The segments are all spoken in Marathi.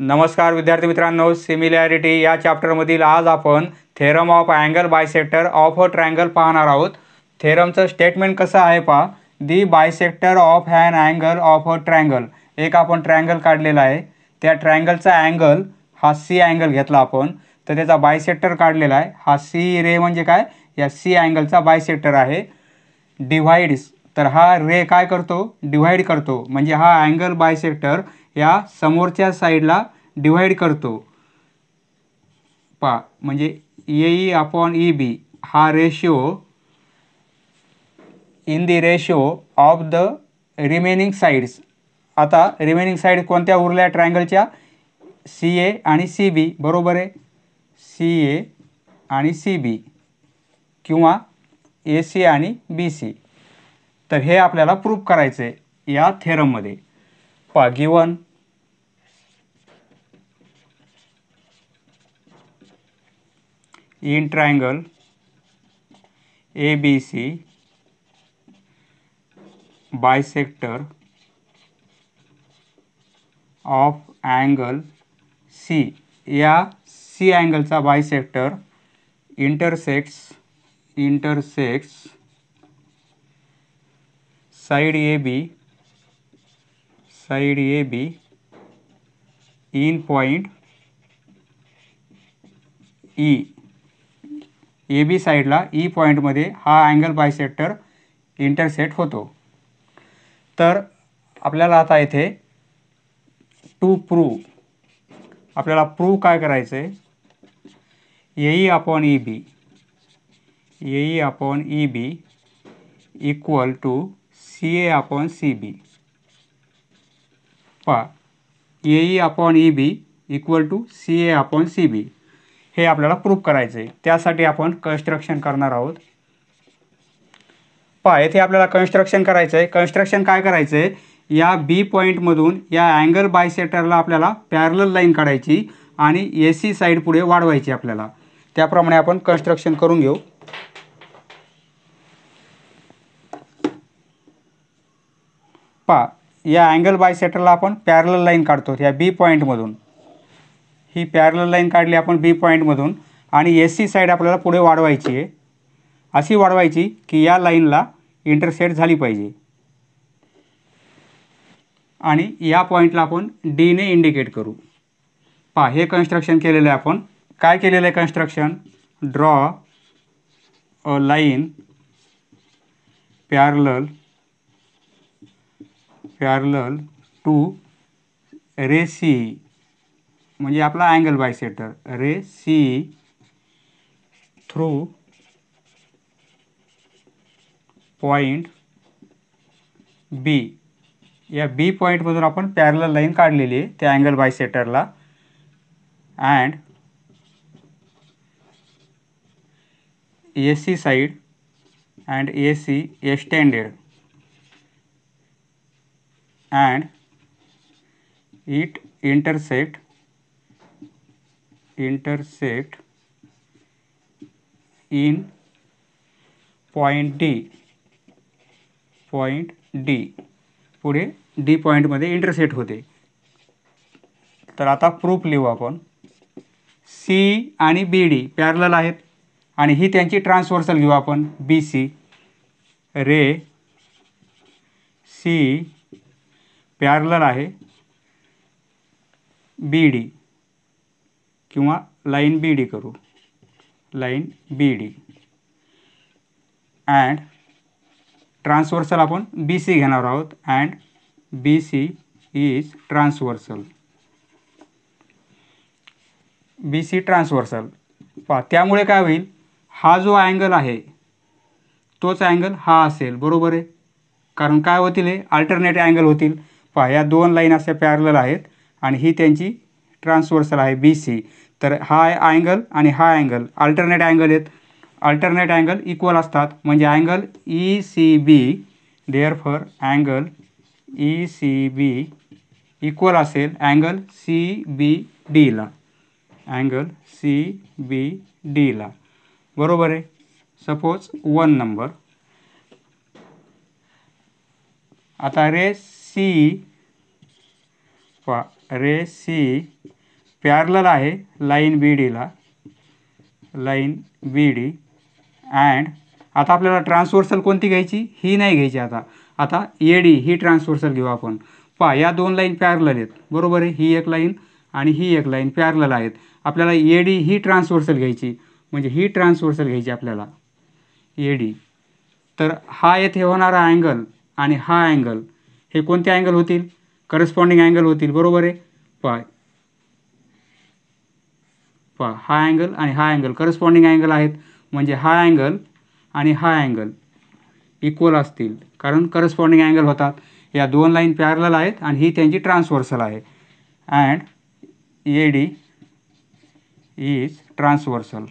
नमस्कार विद्यार्थी मित्रांनो, सिमिलॅरिटी या चॅप्टरमधील आज आपण theorem of angle bisector of a triangle पाहणार आहोत। थेरमचं स्टेटमेंट कसं आहे पहा, the bisector of an angle of a triangle. एक आपण ट्रायंगल काढलेला आहे, त्या ट्रायंगलचा अँगल हा सी अँगल घेतला आपण, तर त्याचा बायसेक्टर काढलेला आहे। हा सी रे म्हणजे काय, या सी अँगलचा बायसेक्टर आहे। डिव्हाइड्स, तर हा रे काय करतो, डिव्हाइड करतो, म्हणजे हा अँगल बायसेक्टर या समोरच्या साईडला डिव्हाइड करतो पहा, म्हणजे ए अपॉन ई बी हा ratio in the ratio of the remaining sides. आता रिमेनिंग साइड कोणत्या उरल्या ट्रायंगलच्या, सी ए आणि सी बी, बरोबर आहे, सी ए आणि सी बी किंवा ए सी आणि बी सी। तर हे आपल्याला प्रूफ करायचं आहे या थेरममध्ये पहा। Given in triangle ABC bisector of angle C, या C अँगलचा bisector intersects side AB in point E। A B साईडला ई पॉईंटमध्ये हा अँगल बायसेक्टर इंटरसेक्ट होतो। तर आपल्याला आता इथे टू प्रूव्ह, आपल्याला प्रूव्ह काय करायचं आहे, A upon E B equal to C A upon C B. पहा, A upon E B equal to C A upon C B हे आपल्याला प्रूफ करायचं आहे। त्यासाठी आपण कन्स्ट्रक्शन करणार आहोत। पहा, येथे आपल्याला कन्स्ट्रक्शन करायचं आहे। कन्स्ट्रक्शन काय करायचं आहे, या बी पॉईंटमधून या अँगल बायसेक्टरला आपल्याला पॅरलल लाईन काढायची आणि ए सी साईड पुढे वाढवायची आपल्याला। त्याप्रमाणे आपण कन्स्ट्रक्शन करून घेऊ। पहा, या अँगल बायसेक्टरला आपण पॅरलल लाईन काढतो या बी पॉईंटमधून। ही पॅरलल लाईन काढली आपण बी पॉईंटमधून आणि ए सी साईड आपल्याला पुढे वाढवायची आहे। अशी वाढवायची की या लाईनला इंटरसेक्ट झाली पाहिजे आणि या पॉईंटला आपण डी ने इंडिकेट करू। पहा, हे कन्स्ट्रक्शन केलेलं आहे आपण। काय केलेलं आहे construction, draw a line parallel to ray C, म्हणजे आपला angle bisector ray C through point B. या बी पॉईंटमधून आपण पॅरलल लाईन काढलेली आहे त्या अँगल बायसेक्टरला, and A C side and A C extended and it intersect in point D, पुढे डी पॉईंटमध्ये इंटरसेक्ट होते। तर आता प्रूफ लिहू आपण। सी आणि बी डी पॅरलल आहेत आणि ही त्यांची ट्रान्सव्हर्सल घेऊ आपण, B C. Ray C parallel आहे बी डी किंवा लाईन बी डी करू, line B D, and transversal आपण बी सी घेणार आहोत, and B C is transversal, B C transversal. पहा, त्यामुळे काय होईल, हा जो अँगल आहे तोच अँगल हा असेल, बरोबर आहे, कारण काय होतील, हे अल्टरनेट अँगल होतील। पहा, या दोन लाईन अशा पॅरलल आहेत आणि ही त्यांची ट्रान्सव्हर्सल आहे बी सी। तर हा अँगल आणि हा अँगल अल्टरनेट अँगल आहेत, अल्टरनेट अँगल इक्वल असतात, म्हणजे angle E C B, therefore angle E C B equal असेल अँगल सी बी डीला, अँगल सी बी डीला, बरोबर आहे। Suppose 1 number. आता ray C ray C parallel आहे लाईन बी डीला, लाईन बी डी. अँड आता आपल्याला ट्रान्सव्हर्सल कोणती घ्यायची, ही नाही घ्यायची. आता ए डी ही ट्रान्सव्हर्सल घेऊ आपण. पहा या दोन लाईन पॅरलल आहेत, बरोबर आहे. ही एक लाईन आणि ही एक लाईन पॅरलल आहेत. आपल्याला ए डी ही ट्रान्सव्हर्सल घ्यायची, म्हणजे ही ट्रान्सव्हर्सल घ्यायची आपल्याला ए डी. तर हा येथे होणारा अँगल आणि हा अँगल हे कोणते अँगल होतील, करस्पॉन्डिंग अँगल होतील, बरोबर आहे. पहा हा अँगल आणि हा अँगल करस्पॉन्डिंग अँगल आहेत, म्हणजे हा अँगल आणि हा अँगल इक्वल असतील, कारण करस्पॉन्डिंग अँगल होतात. या दोन लाईन पॅरलल आहेत आणि ही त्यांची ट्रान्सव्हर्सल आहे. And A D is transversal.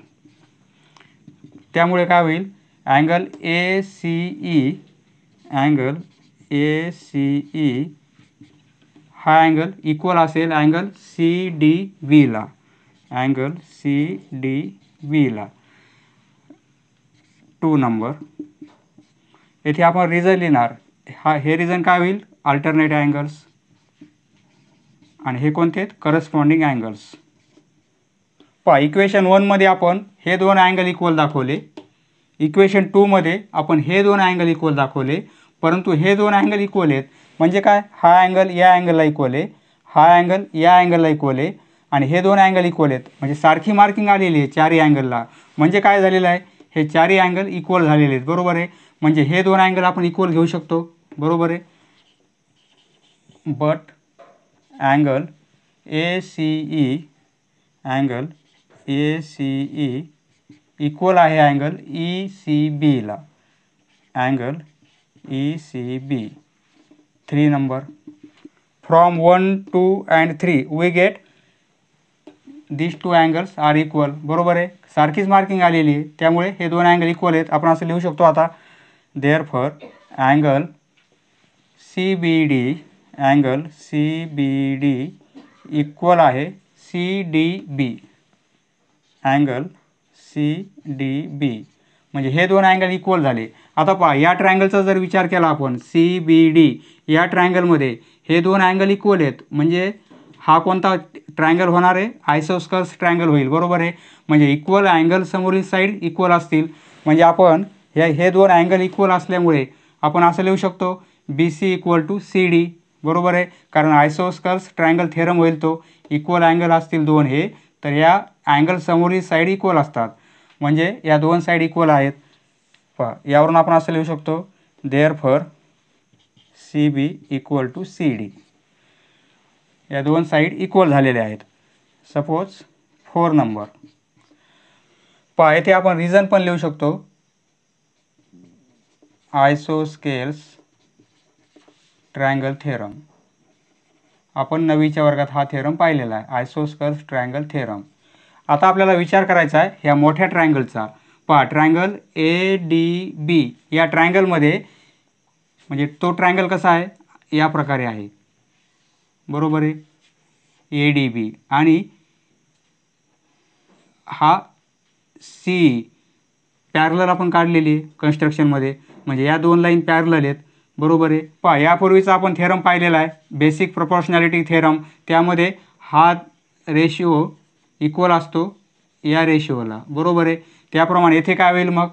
त्यामुळे काय होईल, angle A C E, angle A C E हा अँगल इक्वल असेल अँगल सी डी बीला, अँगल सी डी बीला. 2 नंबर. येथे आपण रिझन लिहिणार. हे रिझन काय होईल, अल्टरनेट अँगल्स, आणि हे कोणते आहेत, करस्पॉन्डिंग अँगल्स. पहा इक्वेशन 1 मध्ये आपण हे दोन अँगल इक्वल दाखवले, इक्वेशन 2 मध्ये आपण हे दोन अँगल इक्वल दाखवले. परंतु हे दोन अँगल इक्वल आहेत म्हणजे काय, हा अँगल या अँगलला इक्वल आहे, हा अँगल या अँगलला इक्वल आहे, आणि हे दोन अँगल इक्वल आहेत म्हणजे सारखी मार्किंग आलेली आहे चारही अँगलला. म्हणजे काय झालेलं आहे, हे चारही अँगल इक्वल झालेले आहेत, बरोबर आहे. म्हणजे हे दोन अँगल आपण इक्वल घेऊ शकतो, बरोबर आहे. But angle A C E, angle A C E equal आहे अँगल ई सी बीला, angle E C B. 3 number. From 1, 2 and 3 we get this two angles are equal, बरोबर आहे. सारखीच मार्किंग आलेली आहे, त्यामुळे हे दोन अँगल इक्वल आहेत. आपण असं लिहू शकतो आता, therefore angle C B D, angle C B D equal आहे C D B, angle C D B. म्हणजे हे दोन अँगल इक्वल झाले. आता पहा या ट्रायंगलचा जर विचार केला आपण, सी बी डी या ट्रायंगलमध्ये हे दोन अँगल इक्वल आहेत, म्हणजे हा कोणता ट्रायंगल होणार आहे, आयसोस्कल्स ट्रायंगल होईल, बरोबर आहे. म्हणजे इक्वल अँगल समोरील साईड इक्वल असतील, म्हणजे आपण हे दोन अँगल इक्वल असल्यामुळे आपण असं लिहू शकतो B C equal to C D, बरोबर आहे. कारण आयसोस्कल्स ट्रायंगल थेरम होईल तो, इक्वल अँगल असतील दोन हे, तर या अँगल समोरील साईड इक्वल असतात, म्हणजे या दोन साईड इक्वल आहेत. पहा यावरून आपण असं लिहू शकतो, therefore C B equal to C D. या दोन साईड इक्वल झालेल्या आहेत. Suppose 4 number. पहा येथे आपण रिझन पण लिहू शकतो, आयसोस्केल्स ट्रायंगल थेरम. आपण 9वीच्या वर्गात हा थेरम पाहिलेला आहे, आयसोस्केल्स ट्रायंगल थेरम. आता आपल्याला विचार करायचा आहे ह्या मोठ्या ट्रायंगलचा. पहा ट्रायंगल ए डी बी या ट्रायंगलमध्ये, म्हणजे तो ट्रायंगल कसा आहे, या प्रकारे आहे, बरोबर आहे, ए डी बी. आणि हा सी पॅरलल आपण काढलेली आहे कन्स्ट्रक्शनमध्ये, म्हणजे या दोन लाईन पॅरलल आहेत, बरोबर आहे. पहा यापूर्वीचा आपण थेरम पाहिलेला आहे, बेसिक प्रोपोर्शनॅलिटी थेरम. त्यामध्ये हा रेशिओ इक्वल असतो या रेशिओला, बरोबर आहे. त्याप्रमाणे येथे काय होईल मग,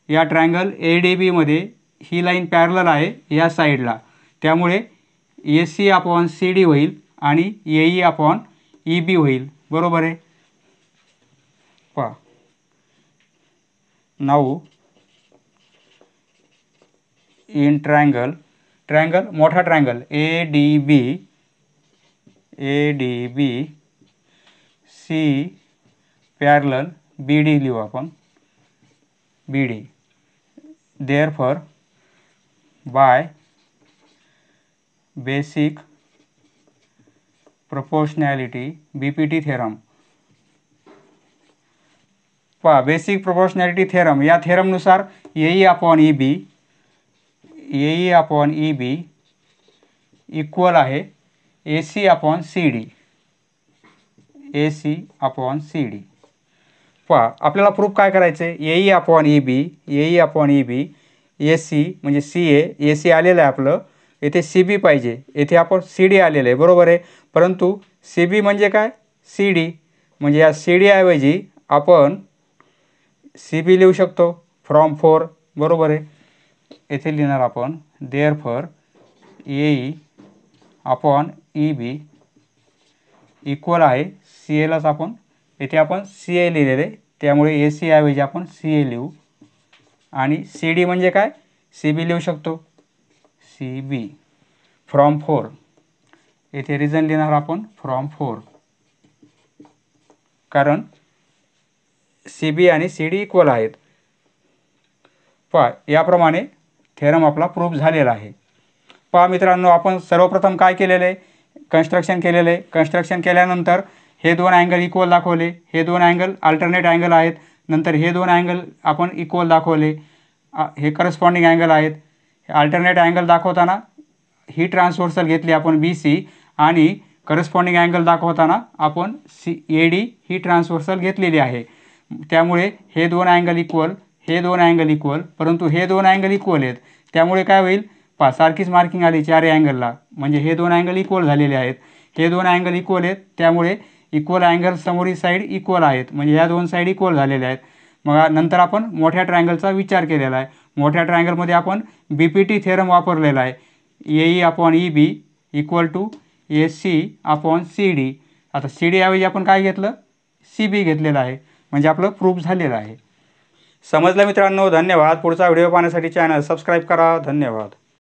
या ट्रायंगल ए डी बीमध्ये ही लाईन पॅरलल आहे या साईडला, त्यामुळे A C upon C D होईल आणि A E upon E B होईल, बरोबर आहे. पहा नाऊ इन ट्रायंगल मोठा triangle A D B C parallel B D लिहू आपण, B D. Therefore by basic proportionality BPT theorem. पहा बेसिक प्रोपोर्शनॅलिटी थेरम या थेरमनुसार A E upon E B equal आहे A C upon C D, A C upon C D. पहा आपल्याला प्रूफ काय करायचं आहे, A E upon E B A C म्हणजे सी ए सी आलेलं आहे आपलं, इथे सी बी पाहिजे, इथे आपण सी डी आलेलं आहे बरोबर आहे. परंतु सी बी म्हणजे काय, सी डी, म्हणजे या सी डी ऐवजी आपण सी बी लिहू शकतो फ्रॉम 4 बरोबर आहे. येथे लिहिणार आपण therefore A E upon E B equal आहे सी एलाच आपण इथे आपण सी ए लिहिलेले आहे, त्यामुळे ए सी ऐवजी आपण सी ए लिहू. आणि सी डी म्हणजे काय, सी बी लिहू शकतो, सी बी फ्रॉम 4. येथे रिझन लिहिणार आपण फ्रॉम 4, कारण सी बी आणि सी डी इक्वल आहेत. पहा याप्रमाणे थेरम आपला प्रूफ झालेला आहे. पहा मित्रांनो, आपण सर्वप्रथम काय केलेलं आहे, कन्स्ट्रक्शन केलेलं आहे. कन्स्ट्रक्शन केल्यानंतर हे दोन अँगल इक्वल दाखवले, हे दोन अँगल अल्टरनेट अँगल आहेत. नंतर हे दोन अँगल आपण इक्वल दाखवले, हे करस्पॉन्डिंग अँगल आहेत. अल्टरनेट अँगल दाखवताना ही ट्रान्सव्हर्सल घेतली आपण बी सी, आणि करस्पॉन्डिंग अँगल दाखवताना आपण ए डी ही ट्रान्सव्हर्सल घेतलेली आहे. त्यामुळे हे दोन अँगल इक्वल, हे दोन अँगल इक्वल, परंतु हे दोन अँगल इक्वल आहेत. त्यामुळे काय होईल, सारखीच मार्किंग आली चारही अँगलला, म्हणजे हे दोन अँगल इक्वल झालेले आहेत. हे दोन अँगल इक्वल आहेत, त्यामुळे इक्वल अँगल समोरील साईड इक्वल आहेत, म्हणजे ह्या दोन साईड इक्वल झालेल्या आहेत. मग नंतर आपण मोठ्या ट्रायंगलचा विचार केलेला आहे. मोठ्या ट्रायंगलमध्ये आपण बी पी टी थेरम वापरलेला आहे, A E upon E B equal to A C upon C D. आता सी डी ऐवजी आपण काय घेतलं, सी बी घेतलेलं आहे, म्हणजे आपलं प्रूफ झालेलं आहे. समजलं मित्रांनो, धन्यवाद. पुढचा व्हिडिओ पाहण्यासाठी चॅनल सबस्क्राईब करा. धन्यवाद.